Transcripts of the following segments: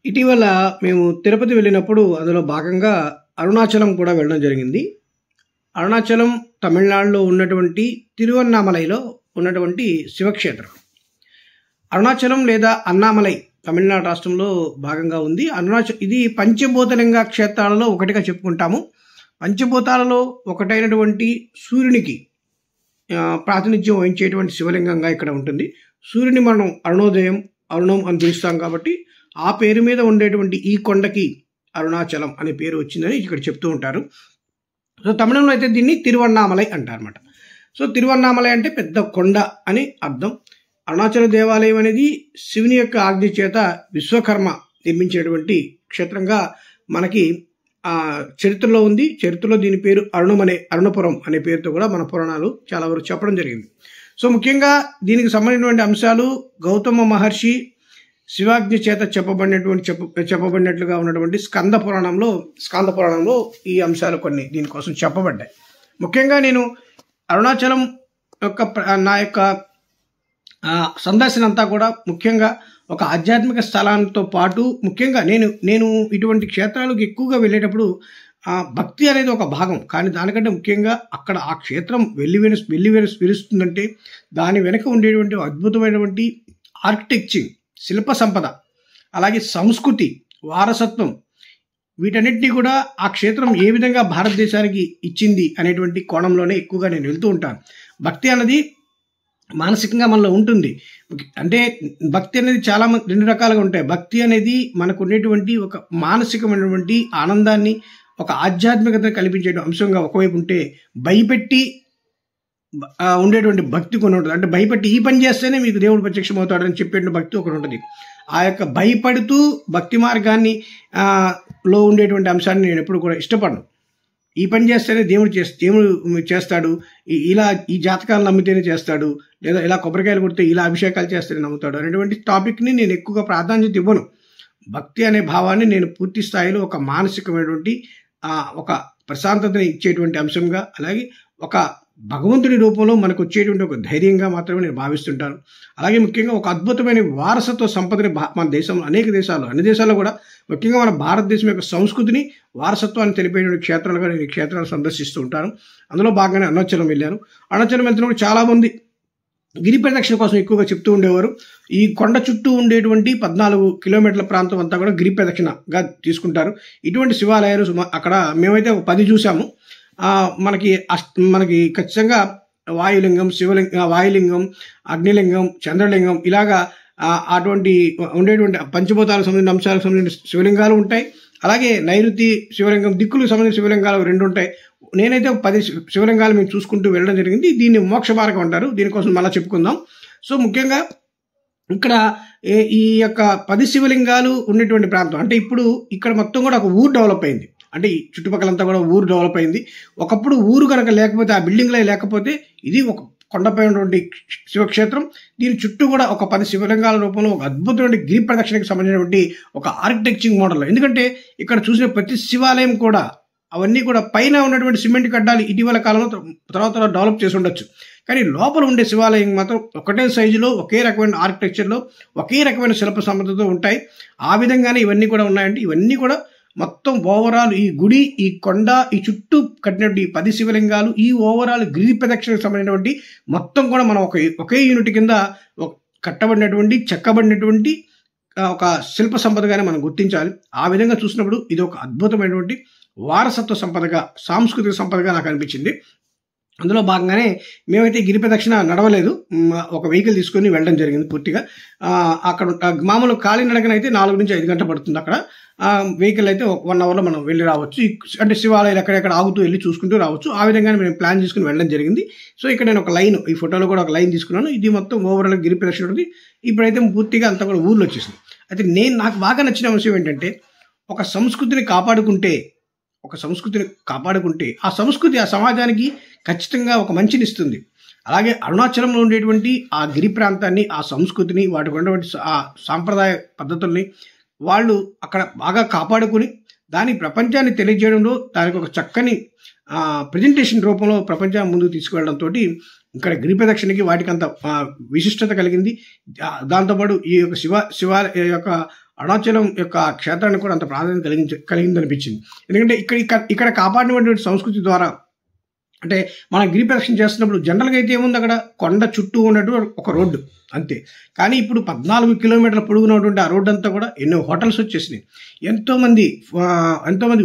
ఇటీవల మేము తిరుపతి వెళ్ళినప్పుడు అందులో భాగంగా అరుణాచలం కూడా వెళ్ళడం జరిగింది. అరుణాచలం తమిళనాడులో ఉన్నటువంటి తిరువన్నామలైలో ఉన్నటువంటి శివక్షేత్రం. అరుణాచలం లేదా అన్నామలై తమిళనాడు రాష్ట్రంలో భాగంగా ఉంది. ఇది పంచభూతలింగ క్షేత్రాలలో ఒకటిగా చెప్పుకుంటాము. పంచభూతాలలో ఒకటైనటువంటి సూర్యునికి ప్రాతినిధ్యం వహించేటువంటి శివలింగంగా ఇక్కడ ఉంటుంది. సూర్యుని మనం అరుణం అని పిలుస్తాం కాబట్టి ఆ పేరు మీద ఉండేటువంటి ఈ కొండకి అరుణాచలం అనే పేరు వచ్చిందని ఇక్కడ చెప్తూ ఉంటారు. సో తమిళంలో అయితే దీన్ని తిరువన్నామలై అంటారన్నమాట. సో తిరువన్నామలై అంటే పెద్ద కొండ అని అర్థం. అరుణాచల దేవాలయం అనేది శివుని యొక్క ఆజ్ఞ చేత విశ్వకర్మ నిర్మించేటువంటి క్షేత్రంగా మనకి చరిత్రలో ఉంది. చరిత్రలో దీని పేరు అరుణపురం అనే పేరుతో కూడా మన పురాణాలు చాలా వరకు చెప్పడం జరిగింది. సో ముఖ్యంగా దీనికి సంబంధించినటువంటి అంశాలు గౌతమ మహర్షి శివాజ్ఞ చేత చెప్పబడినట్లుగా ఉన్నటువంటి స్కంద పురాణంలో ఈ అంశాలు కొన్ని దీనికోసం చెప్పబడ్డాయి. ముఖ్యంగా నేను అరుణాచలం నా యొక్క సందర్శన అంతా కూడా ముఖ్యంగా ఒక ఆధ్యాత్మిక స్థలాలతో పాటు ముఖ్యంగా నేను ఇటువంటి క్షేత్రాలకు ఎక్కువగా వెళ్ళేటప్పుడు భక్తి అనేది ఒక భాగం. కానీ దానికంటే ముఖ్యంగా అక్కడ ఆ క్షేత్రం వెలుస్తుందంటే దాని వెనక ఉండేటువంటి అద్భుతమైనటువంటి ఆర్కిటెక్చర్, శిల్ప సంపద, అలాగే సంస్కృతి, వారసత్వం, వీటన్నిటినీ కూడా ఆ క్షేత్రం ఏ విధంగా భారతదేశానికి ఇచ్చింది అనేటువంటి కోణంలోనే ఎక్కువగా నేను వెళ్తూ ఉంటాను. భక్తి అన్నది మానసికంగా మనలో ఉంటుంది. అంటే భక్తి అనేది చాలా రెండు రకాలుగా ఉంటాయి. భక్తి అనేది మనకు ఉండేటువంటి ఒక మానసికమైనటువంటి ఆనందాన్ని, ఒక ఆధ్యాత్మికతను కల్పించే అంశంగా ఒకవైపు ఉంటే, భయపెట్టి ఉండేటువంటి భక్తి కొన్ని ఉంటుంది. అంటే భయపెట్టి ఈ పని చేస్తేనే మీకు దేవుడు ప్రత్యక్షం అవుతాడని చెప్పేటువంటి భక్తి ఒకటి ఉంటుంది. ఆ యొక్క భయపడుతూ భక్తి మార్గాన్ని లో ఉండేటువంటి అంశాన్ని నేను ఎప్పుడు కూడా ఇష్టపడను. ఈ పని చేస్తేనే దేవుడు చేస్తాడు, ఇలా ఈ జాతకాలు నమ్మితేనే చేస్తాడు, లేదా ఇలా కొబ్బరికాయలు కొడితే ఇలా అభిషేకాలు చేస్తేనే నమ్ముతాడు అనేటువంటి టాపిక్ని నేను ఎక్కువగా ప్రాధాన్యత ఇవ్వను. భక్తి అనే భావాన్ని నేను పూర్తి స్థాయిలో ఒక మానసికమైనటువంటి ఒక ప్రశాంతతని ఇచ్చేటువంటి అంశంగా, అలాగే ఒక భగవంతుడి రూపంలో మనకు వచ్చేటువంటి ఒక ధైర్యంగా మాత్రమే నేను భావిస్తుంటాను. అలాగే ముఖ్యంగా ఒక అద్భుతమైన వారసత్వ సంపదని మన దేశంలో అన్ని దేశాల్లో కూడా ముఖ్యంగా మన భారతదేశం యొక్క సంస్కృతిని, వారసత్వాన్ని తెలిపేటువంటి క్షేత్రాలుగా నేను ఈ క్షేత్రాలు సందర్శిస్తూ ఉంటాను. అందులో భాగంగానే అరుణాచలం వెళ్ళాను. అరుణాచలం వెళ్తున్నప్పుడు చాలామంది గిరి ప్రదక్షిణ కోసం ఎక్కువగా చెప్తూ ఉండేవారు. ఈ కొండ చుట్టూ ఉండేటువంటి 14 కిలోమీటర్ల ప్రాంతం అంతా కూడా గిరి ప్రదక్షిణగా తీసుకుంటారు. ఇటువంటి శివాలయాలు అక్కడ మేమైతే 10 చూసాము. మనకి ఖచ్చితంగా వాయులింగం, అగ్నిలింగం, చంద్రలింగం ఇలాగా అటువంటి ఉండేటువంటి పంచభూతాలకు సంబంధించిన అంశాలకు సంబంధించిన శివలింగాలు ఉంటాయి. అలాగే నైరుతి శివలింగం, దిక్కులకు సంబంధించిన శివలింగాలు 2 ఉంటాయి. నేనైతే 10 శివలింగాలు మేము చూసుకుంటూ వెళ్ళడం జరిగింది. దీన్ని మోక్ష మార్గం అంటారు. దీనికోసం మళ్ళీ చెప్పుకుందాం. సో ముఖ్యంగా ఇక్కడ ఈ యొక్క 10 శివలింగాలు ఉండేటువంటి ప్రాంతం, అంటే ఇప్పుడు ఇక్కడ మొత్తం కూడా ఒక ఊరు డెవలప్ అయింది. అంటే ఈ చుట్టుపక్కలంతా కూడా ఊరు డెవలప్ అయింది. ఒకప్పుడు ఊరు కనుక లేకపోతే, ఆ బిల్డింగ్లే లేకపోతే, ఇది ఒక కొండపై ఉన్నటువంటి శివక్షేత్రం. దీని చుట్టూ కూడా ఒక 10 శివలింగాల రూపంలో ఒక అద్భుతమైన గిరి ప్రదక్షిణకు సంబంధించినటువంటి ఒక ఆర్కిటెక్చర్ మోడల్. ఎందుకంటే ఇక్కడ చూసిన ప్రతి శివాలయం కూడా అవన్నీ కూడా పైన ఉన్నటువంటి సిమెంట్ కడ్డాలు ఇటీవల కాలంలో తర్వాత డెవలప్ చేసి ఉండొచ్చు. కానీ లోపల ఉండే శివాలయం మాత్రం ఒకటే సైజులో, ఒకే రకమైన ఆర్కిటెక్చర్లో, ఒకే రకమైన శిల్ప సంపదతో ఉంటాయి. ఆ విధంగానే ఇవన్నీ కూడా ఉన్నాయంటే ఇవన్నీ కూడా మొత్తం ఓవరాల్ ఈ గుడి, ఈ కొండ, ఈ చుట్టూ కట్టినటువంటి 10 శివలింగాలు, ఈ ఓవరాల్ గిరి ప్రదక్షిణకు సంబంధించినటువంటి మొత్తం కూడా మనం ఒకే యూనిట్ కింద చెక్కబడినటువంటి ఒక శిల్ప సంపదగానే మనం గుర్తించాలి. ఆ విధంగా చూసినప్పుడు ఇది ఒక అద్భుతమైనటువంటి వారసత్వ సంపదగా, సాంస్కృతిక సంపదగా నాకు అనిపించింది. అందులో భాగంగానే మేమైతే గిరి ప్రదక్షిణ నడవలేదు, ఒక వెహికల్ తీసుకొని వెళ్ళడం జరిగింది. పూర్తిగా అక్కడ మామూలు కాలినడకనైతే 4 నుంచి 5 గంటలు పడుతుంది. అక్కడ వెహికల్ అయితే 1 అవర్లో మనం వెళ్ళి రావచ్చు. అంటే శివాలయాలు ఎక్కడెక్కడ ఆగుతూ వెళ్ళి చూసుకుంటూ రావచ్చు. ఆ విధంగానే మేము ప్లాన్ చేసుకుని వెళ్ళడం జరిగింది. సో ఇక్కడ నేను ఒక లైన్, ఈ ఫోటోలో కూడా ఒక లైన్ తీసుకున్నాను. ఇది మొత్తం ఓవరాల్ గిరి ప్రదక్షిణ ఉంటుంది. ఇప్పుడైతే పూర్తిగా అంతా కూడా ఊర్లో వచ్చేసింది. అయితే నాకు బాగా నచ్చిన విషయం ఏంటంటే, ఒక సంస్కృతిని కాపాడుకుంటే, ఆ సంస్కృతి ఆ సమాజానికి ఖచ్చితంగా ఒక మంచిని ఇస్తుంది. అలాగే అరుణాచలంలో ఉండేటువంటి ఆ గిరి ప్రాంతాన్ని, ఆ సంస్కృతిని, వాటికి ఉన్నటువంటి ఆ సాంప్రదాయ పద్ధతుల్ని వాళ్ళు అక్కడ బాగా కాపాడుకుని దాని ప్రపంచాన్ని తెలియజేయడంలో దానికి ఒక చక్కని ప్రజెంటేషన్ రూపంలో ప్రపంచాన్ని ముందుకు తీసుకువెళ్ళడంతో ఇక్కడ గిరి ప్రదక్షిణకి వాటికి అంత విశిష్టత కలిగింది. దాంతోపాటు ఈ యొక్క శివాలయ యొక్క అరుణాచలం యొక్క క్షేత్రానికి కూడా అంత ప్రాధాన్యత కలిగిందనిపించింది. ఎందుకంటే ఇక్కడ కాపాడినటువంటి సంస్కృతి ద్వారా, అంటే మనం గిరి ప్రదక్షిణ చేస్తున్నప్పుడు జనరల్గా అయితే ఏముంది, అక్కడ కొండ చుట్టూ ఉన్నటువంటి ఒక రోడ్డు అంతే. కానీ ఇప్పుడు 14 కిలోమీటర్ల పొడుగునటువంటి ఆ రోడ్డు అంతా కూడా ఎన్నో హోటల్స్ వచ్చేసినాయి, ఎంతోమంది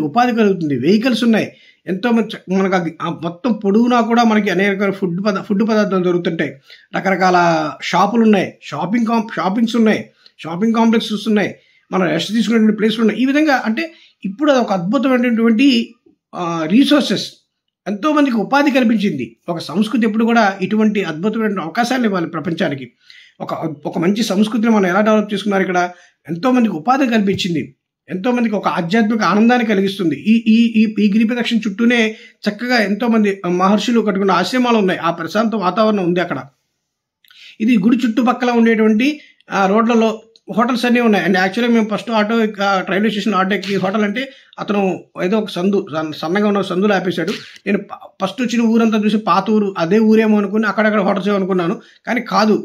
ఉపాధి కలుగుతుంది, వెహికల్స్ ఉన్నాయి, ఎంతోమంది మనకు మొత్తం పొడుగునా కూడా మనకి అనేక ఫుడ్ పదార్థాలు దొరుకుతుంటాయి, రకరకాల షాపులు ఉన్నాయి, షాపింగ్స్ ఉన్నాయి, షాపింగ్ కాంప్లెక్సెస్ ఉన్నాయి, మనం రెస్ట్ తీసుకునేటువంటి ప్లేస్లు ఉన్నాయి. ఈ విధంగా అంటే ఇప్పుడు అది ఒక అద్భుతమైనటువంటి రీసోర్సెస్, ఎంతోమందికి ఉపాధి కల్పించింది. ఒక సంస్కృతి ఎప్పుడు కూడా ఇటువంటి అద్భుతమైన అవకాశాలు ఇవ్వాలి ప్రపంచానికి. ఒక మంచి సంస్కృతిని మనం ఎలా డెవలప్ చేసుకున్నారు, ఇక్కడ ఎంతోమందికి ఉపాధి కల్పించింది, ఎంతోమందికి ఒక ఆధ్యాత్మిక ఆనందాన్ని కలిగిస్తుంది. ఈ గిరి ప్రదక్షిణ చుట్టూనే చక్కగా ఎంతోమంది మహర్షులు కట్టుకున్న ఆశ్రమాలు ఉన్నాయి, ఆ ప్రశాంత వాతావరణం ఉంది అక్కడ. ఇది గుడి చుట్టుపక్కల ఉండేటువంటి రోడ్లలో హోటల్స్ అన్నీ ఉన్నాయి. అండ్ యాక్చువల్గా మేము ఫస్ట్ రైల్వే స్టేషన్ ఆటో ఎక్కి హోటల్ అంటే అతను ఏదో ఒక సన్నగా ఉన్న సందులో ఆపేశాడు. నేను ఫస్ట్ వచ్చిన ఊరంతా చూసి పాత ఊరు అదే ఊరేమో అనుకుని అక్కడక్కడ హోటల్స్ ఏమనుకున్నాను, కానీ కాదు.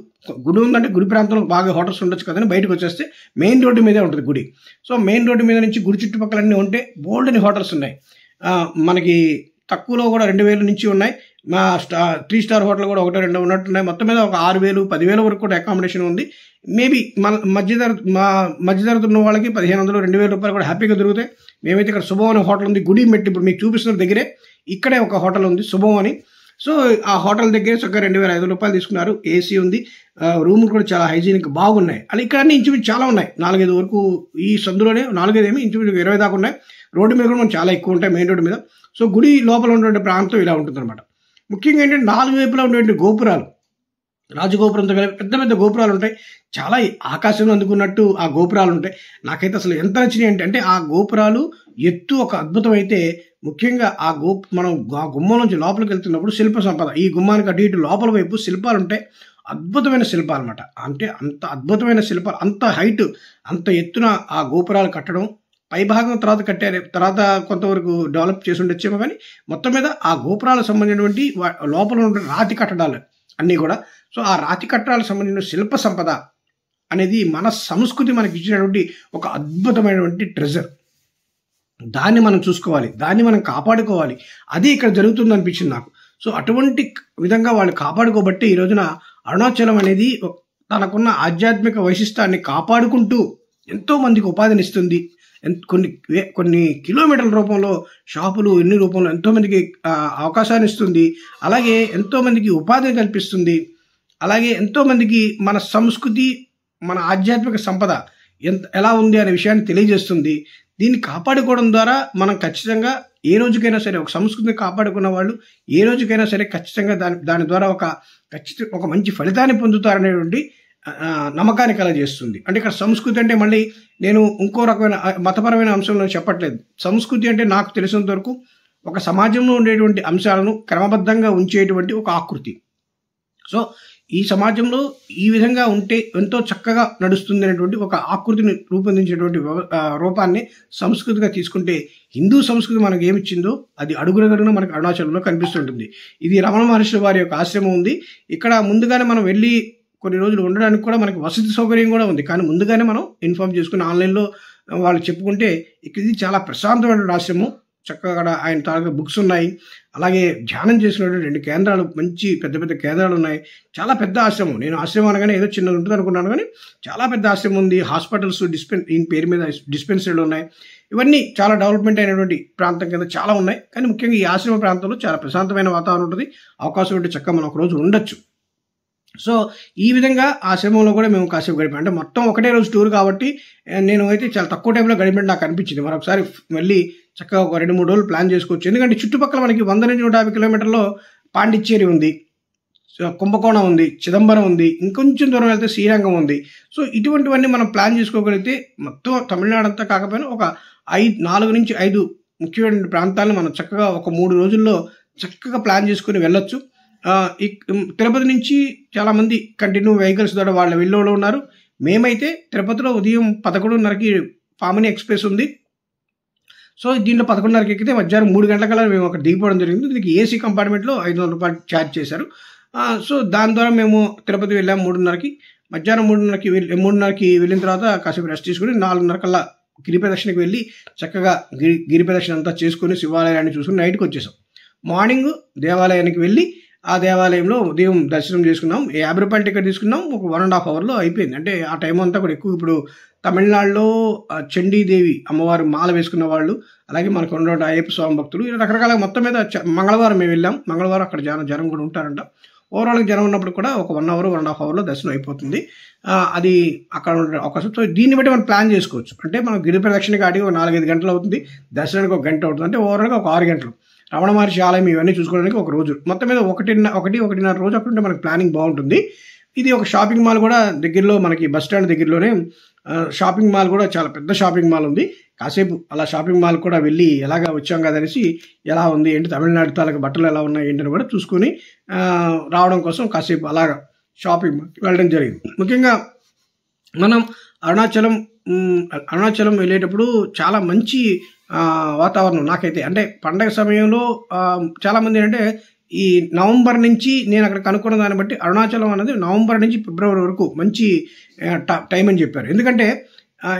గుడి ఉందంటే గుడి ప్రాంతంలో బాగా హోటల్స్ ఉండొచ్చు కదని బయటకు వచ్చేస్తే మెయిన్ రోడ్డు మీదే ఉంటుంది గుడి. సో మెయిన్ రోడ్డు మీద నుంచి గుడి చుట్టుపక్కల అన్నీ ఉంటే బోల్డ్ అని హోటల్స్ ఉన్నాయి. మనకి తక్కువలో కూడా 2000 నుంచి ఉన్నాయి. మా 3 స్టార్ హోటల్ కూడా 1-2 ఉన్నట్టున్నాయి. మొత్తం మీద ఒక 6000, 10,000 వరకు కూడా అకామిడేషన్ ఉంది. మేబీ మన మధ్యధరతో ఉన్న వాళ్ళకి 1500, 2000 రూపాయలు కూడా హ్యాపీగా దొరుకుతాయి. మేమైతే ఇక్కడ శుభం అనే హోటల్ ఉంది, గుడి మెట్టి ఇప్పుడు మీకు చూపిస్తున్న దగ్గరే ఇక్కడే ఒక హోటల్ ఉంది శుభం అని. సో ఆ హోటల్ దగ్గరే చక్కగా 2500 రూపాయలు తీసుకున్నారు. ఏసీ ఉంది, రూములు కూడా చాలా హైజీనిక్ బాగున్నాయి. అలా ఇక్కడ అన్ని ఇంచుమించు చాలా ఉన్నాయి, 4-5 వరకు ఈ సందులోనే 4-5 ఏమి ఇంచుమించు 20 దాకా ఉన్నాయి. రోడ్డు మీద కూడా చాలా ఎక్కువ ఉంటాయి, మెయిన్ రోడ్డు మీద. సో గుడి లోపల ఉన్నటువంటి ప్రాంతం ఇలా ఉంటుంది అనమాట. ముఖ్యంగా ఏంటంటే 4 వైపులా ఉన్నటువంటి గోపురాలు, రాజగోపురంతో కలిపి పెద్ద పెద్ద గోపురాలు ఉంటాయి. చాలా ఆకాశంలో అందుకున్నట్టు ఆ గోపురాలు ఉంటాయి. నాకైతే అసలు ఎంత నచ్చినాయి అంటే ఆ గోపురాలు ఎత్తు ఒక అద్భుతం అయితే, ముఖ్యంగా మనం ఆ గుమ్మం నుంచి లోపలికి వెళ్తున్నప్పుడు శిల్ప సంపద, ఈ గుమ్మానికి అటు ఇటు లోపల వైపు శిల్పాలు ఉంటాయి, అద్భుతమైన శిల్పాలు అనమాట. అంటే అంత అద్భుతమైన శిల్పాలు, అంత హైట్, అంత ఎత్తున ఆ గోపురాలు కట్టడం. పైభాగం తర్వాత కట్టారు, తర్వాత కొంతవరకు డెవలప్ చేసి ఉండొచ్చేమో, కానీ మొత్తం మీద ఆ గోపురాలకు సంబంధించినటువంటి లోపల ఉన్న రాతి కట్టడాలు అన్నీ కూడా. సో ఆ రాతి కట్టడాలకు సంబంధించిన శిల్ప సంపద అనేది మన సంస్కృతి మనకి ఇచ్చినటువంటి ఒక అద్భుతమైనటువంటి ట్రెజర్. దాన్ని మనం చూసుకోవాలి, దాన్ని మనం కాపాడుకోవాలి. అది ఇక్కడ జరుగుతుంది అనిపించింది నాకు. సో అటువంటి విధంగా వాళ్ళు కాపాడుకోబట్టి ఈ రోజున అరుణాచలం అనేది తనకున్న ఆధ్యాత్మిక వైశిష్టాన్ని కాపాడుకుంటూ ఎంతో మందికి ఉపాధినిస్తుంది. కొన్ని కిలోమీటర్ల రూపంలో షాపులు, ఎన్ని రూపంలో ఎంతోమందికి అవకాశాన్ని ఇస్తుంది. అలాగే ఎంతోమందికి ఉపాధిని కల్పిస్తుంది. అలాగే ఎంతోమందికి మన సంస్కృతి, మన ఆధ్యాత్మిక సంపద ఎలా ఉంది అనే విషయాన్ని తెలియజేస్తుంది. దీన్ని కాపాడుకోవడం ద్వారా మనం ఖచ్చితంగా ఏ రోజుకైనా సరే, ఒక సంస్కృతిని కాపాడుకున్న వాళ్ళు ఏ రోజుకైనా సరే ఖచ్చితంగా దాని ద్వారా ఒక మంచి ఫలితాన్ని పొందుతారనేటువంటి నమ్మకాన్ని కలగజేస్తుంది. అంటే ఇక్కడ సంస్కృతి అంటే మళ్ళీ నేను ఇంకో రకమైన మతపరమైన అంశంలో చెప్పట్లేదు. సంస్కృతి అంటే నాకు తెలిసినంత వరకు ఒక సమాజంలో ఉండేటువంటి అంశాలను క్రమబద్ధంగా ఉంచేటువంటి ఒక ఆకృతి. సో ఈ సమాజంలో ఈ విధంగా ఉంటే ఎంతో చక్కగా నడుస్తుంది అనేటువంటి ఒక ఆకృతిని రూపొందించేటువంటి రూపాన్ని సంస్కృతిగా తీసుకుంటే, హిందూ సంస్కృతి మనకు ఏమిచ్చిందో అది అడుగునగడుగున మనకు అరుణాచలంలో కనిపిస్తుంటుంది. ఇది రమణ మహర్షి వారి యొక్క ఆశ్రమం ఉంది. ఇక్కడ ముందుగానే మనం వెళ్ళి కొన్ని రోజులు ఉండడానికి కూడా మనకి వసతి సౌకర్యం కూడా ఉంది. కానీ ముందుగానే మనం ఇన్ఫార్మ్ చేసుకుని ఆన్లైన్లో వాళ్ళు చెప్పుకుంటే ఇది చాలా ప్రశాంతమైన ఆశ్రమం. చక్కగా ఆయన తాలూకా బుక్స్ ఉన్నాయి. అలాగే ధ్యానం చేసినటువంటి 2 కేంద్రాలు, మంచి పెద్ద పెద్ద కేంద్రాలు ఉన్నాయి. చాలా పెద్ద ఆశ్రమం. నేను ఆశ్రమం అనగానే ఏదో చిన్నది ఉంటుంది అనుకున్నాను, కానీ చాలా పెద్ద ఆశ్రమం ఉంది. హాస్పిటల్స్, ఈయన పేరు మీద డిస్పెన్సరీలు ఉన్నాయి. ఇవన్నీ చాలా డెవలప్మెంట్ అయినటువంటి ప్రాంతం కింద చాలా ఉన్నాయి. కానీ ముఖ్యంగా ఈ ఆశ్రమ ప్రాంతంలో చాలా ప్రశాంతమైన వాతావరణం ఉంటుంది. అవకాశం ఉంటే చక్కగా మనం ఒకరోజు ఉండొచ్చు. సో ఈ విధంగా ఆశ్రమంలో కూడా మేము కాసేపు గడిపాం. అంటే మొత్తం ఒకటే రోజు టూర్ కాబట్టి నేను అయితే చాలా తక్కువ టైంలో గడిపినట్టు నాకు అనిపించింది. మరొకసారి మళ్ళీ చక్కగా ఒక 2-3 రోజులు ప్లాన్ చేసుకోవచ్చు. ఎందుకంటే చుట్టుపక్కల మనకి 100 నుంచి 150 కిలోమీటర్లో పాండిచ్చేరి ఉంది, కుంభకోణం ఉంది, చిదంబరం ఉంది, ఇంకొంచెం దూరం వెళ్తే శ్రీరంగం ఉంది. సో ఇటువంటివన్నీ మనం ప్లాన్ చేసుకోగలిగితే మొత్తం తమిళనాడు అంతా కాకపోయినా ఒక 4 నుంచి 5 ముఖ్యమైన ప్రాంతాలను మనం చక్కగా ఒక 3 రోజుల్లో చక్కగా ప్లాన్ చేసుకుని వెళ్ళొచ్చు. తిరుపతి నుంచి చాలామంది కంటిన్యూ వెహికల్స్ ద్వారా వాళ్ళ వెళ్ళేవాళ్ళు ఉన్నారు. మేమైతే తిరుపతిలో ఉదయం 11:30కి పామిని ఎక్స్ప్రెస్ ఉంది. సో దీంట్లో 11:30కి ఎక్కితే మధ్యాహ్నం 3 గంటల కల్లా మేము అక్కడ దిగిపోవడం జరిగింది. దీనికి ఏసీ కంపార్ట్మెంట్లో 500 రూపాయలు ఛార్జ్ చేశారు. సో దాని ద్వారా మేము తిరుపతి వెళ్ళాము 3:30కి. మధ్యాహ్నం 3:30కి వెళ్ళిన తర్వాత కాసేపు రెస్ట్ తీసుకుని 4:30 కల్లా గిరి ప్రదక్షిణకి వెళ్ళి చక్కగా గిరి ప్రదక్షిణ అంతా చేసుకుని శివాలయాన్ని చూసుకుని నైట్కి వచ్చేసాం. మార్నింగ్ దేవాలయానికి వెళ్ళి ఆ దేవాలయంలో ఉదయం దర్శనం చేసుకున్నాం. 50 రూపాయల టికెట్ తీసుకున్నాం. ఒక 1.5 అవర్లో అయిపోయింది. అంటే ఆ టైం అంతా కూడా ఎక్కువ. ఇప్పుడు తమిళనాడులో చండీదేవి అమ్మవారు మాల వేసుకున్న వాళ్ళు, అలాగే మనకు ఉన్నటువంటి అయ్యప్ప స్వామి భక్తులు, ఇలా రకరకాల మొత్తం మీద మంగళవారం మేము వెళ్ళాం. మంగళవారం అక్కడ జనం కూడా ఉంటారంట. ఓవరాల్గా జనం ఉన్నప్పుడు కూడా ఒక 1 అవర్ 1.5 అవర్లో దర్శనం అయిపోతుంది. అది అక్కడ అవకాశం. సో దీన్ని బట్టి మనం ప్లాన్ చేసుకోవచ్చు. అంటే మనం గిరి ప్రదక్షిణకి ఆడి ఒక 4-5 గంటలు అవుతుంది, దర్శనానికి 1 గంట అవుతుంది. అంటే ఓవరాల్గా ఒక 6 గంటలు. రమణ మహర్షి ఆలయం ఇవన్నీ చూసుకోవడానికి ఒక రోజు. మొత్తం మీద 1.5 రోజు అక్కడ ఉంటే మనకి ప్లానింగ్ బాగుంటుంది. ఇది ఒక షాపింగ్ మాల్ కూడా దగ్గరలో, మనకి బస్ స్టాండ్ దగ్గరలోనే షాపింగ్ మాల్ కూడా చాలా పెద్ద షాపింగ్ మాల్ ఉంది. కాసేపు అలా షాపింగ్ మాల్ కూడా వెళ్ళి ఎలాగా వచ్చాం కదనేసి ఎలా ఉంది ఏంటి, తమిళనాడు తాలూకు బట్టలు ఎలా ఉన్నాయి ఏంటని కూడా చూసుకొని రావడం కోసం కాసేపు అలాగా షాపింగ్ మాల్కి వెళ్ళడం జరిగింది. ముఖ్యంగా మనం అరుణాచలం వెళ్ళేటప్పుడు చాలా మంచి వాతావరణం నాకైతే. అంటే పండగ సమయంలో చాలామంది అంటే ఈ నవంబర్ నుంచి, నేను అక్కడ కనుక్కున్న దాన్ని బట్టి అరుణాచలం అనేది నవంబర్ నుంచి ఫిబ్రవరి వరకు మంచి టైం అని చెప్పారు. ఎందుకంటే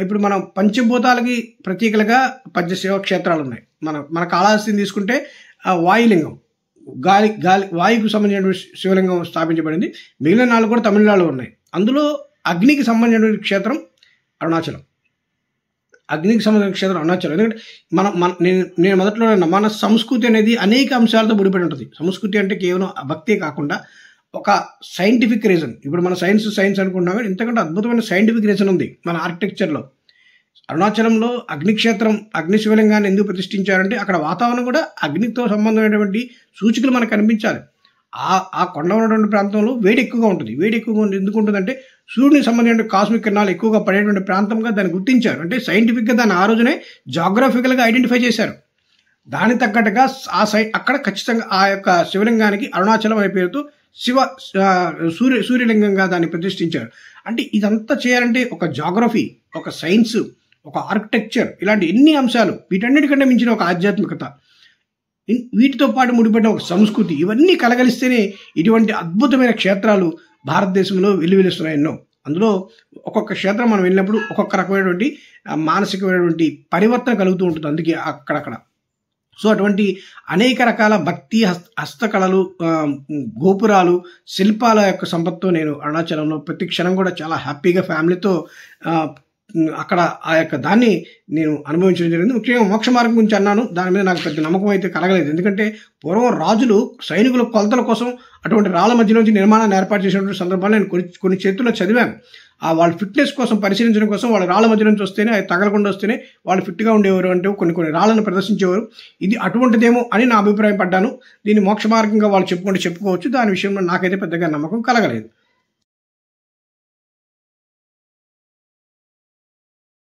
ఇప్పుడు మనం పంచభూతాలకి ప్రతీకలుగా పంచశివ క్షేత్రాలు ఉన్నాయి. మన కాళహస్తిని తీసుకుంటే వాయులింగం, వాయుకు సంబంధించిన శివలింగం స్థాపించబడింది. మిగిలిన 4 కూడా తమిళనాడులో ఉన్నాయి. అందులో అగ్నికి సంబంధించిన క్షేత్రం అరుణాచలం. ఎందుకంటే నేను మొదట్లో మన సంస్కృతి అనేది అనేక అంశాలతో ముడిపడి ఉంటుంది. సంస్కృతి అంటే కేవలం భక్తే కాకుండా ఒక సైంటిఫిక్ రీజన్. ఇప్పుడు మన సైన్స్ అనుకుంటున్నాం, కానీ ఇంతకంటే అద్భుతమైన సైంటిఫిక్ రీజన్ ఉంది మన ఆర్కిటెక్చర్లో. అరుణాచలంలో అగ్నిక్షేత్రం, అగ్ని శివలింగాన్ని ఎందుకు ప్రతిష్ఠించారంటే అక్కడ వాతావరణం కూడా అగ్నితో సంబంధమైనటువంటి సూచికలు మనకు కనిపించాలి. ఆ కొండ ఉన్నటువంటి ప్రాంతంలో వేడి ఎక్కువగా ఉంటుంది. ఎందుకు ఉంటుందంటే సూర్యునికి సంబంధించిన కాస్మిక్ కిరణాలు ఎక్కువగా పడేటువంటి ప్రాంతంగా దాన్ని గుర్తించారు. అంటే సైంటిఫిక్గా దాన్ని ఆ రోజునే జాగ్రఫికల్గా ఐడెంటిఫై చేశారు. దాని తగ్గట్టుగా అక్కడ ఖచ్చితంగా ఆ యొక్క శివలింగానికి అరుణాచలం అనే పేరుతో సూర్యలింగంగా దాన్ని ప్రతిష్ఠించారు. అంటే ఇదంతా చేయాలంటే ఒక జాగ్రఫీ, ఒక సైన్స్, ఒక ఆర్కిటెక్చర్, ఇలాంటి ఎన్ని అంశాలు, వీటన్నిటికంటే మించిన ఒక ఆధ్యాత్మికత, వీటితో పాటు ముడిపడిన ఒక సంస్కృతి, ఇవన్నీ కలగలిస్తేనే ఇటువంటి అద్భుతమైన క్షేత్రాలు భారతదేశంలో వెల్లువిలుస్తున్నాయి ఎన్నో. అందులో ఒక్కొక్క క్షేత్రం మనం వెళ్ళినప్పుడు ఒక్కొక్క రకమైనటువంటి మానసికమైనటువంటి పరివర్తన కలుగుతూ ఉంటుంది. అందుకే అక్కడక్కడ సో అటువంటి అనేక రకాల భక్తి హస్తకళలు, గోపురాలు, శిల్పాల యొక్క సంపత్తో నేను అరుణాచలంలో ప్రతి క్షణం కూడా చాలా హ్యాపీగా ఫ్యామిలీతో అక్కడ ఆ యొక్క దాన్ని నేను అనుభవించడం జరిగింది. ముఖ్యంగా మోక్ష మార్గం గురించి అన్నాను. దాని మీద నాకు పెద్ద నమ్మకం అయితే కలగలేదు. ఎందుకంటే పూర్వం రాజులు సైనికుల కొలతల కోసం అటువంటి రాళ్ల మధ్యలోంచి నిర్మాణాన్ని ఏర్పాటు చేసినటువంటి సందర్భాలు నేను కొన్ని చేతుల్లో చదివాను. వాళ్ళ ఫిట్నెస్ కోసం పరిశీలించడం కోసం వాళ్ళు రాళ్ల మధ్య నుంచి వస్తేనే, అవి తగలకుండా వస్తేనే వాళ్ళు ఫిట్గా ఉండేవారు. అంటే కొన్ని రాళ్లను ప్రదర్శించేవారు. ఇది అటువంటిదేమో అని నా అభిప్రాయం పడ్డాను. దీన్ని మోక్ష మార్గంగా వాళ్ళు చెప్పుకోవచ్చు. దాని విషయంలో నాకైతే పెద్దగా నమ్మకం కలగలేదు.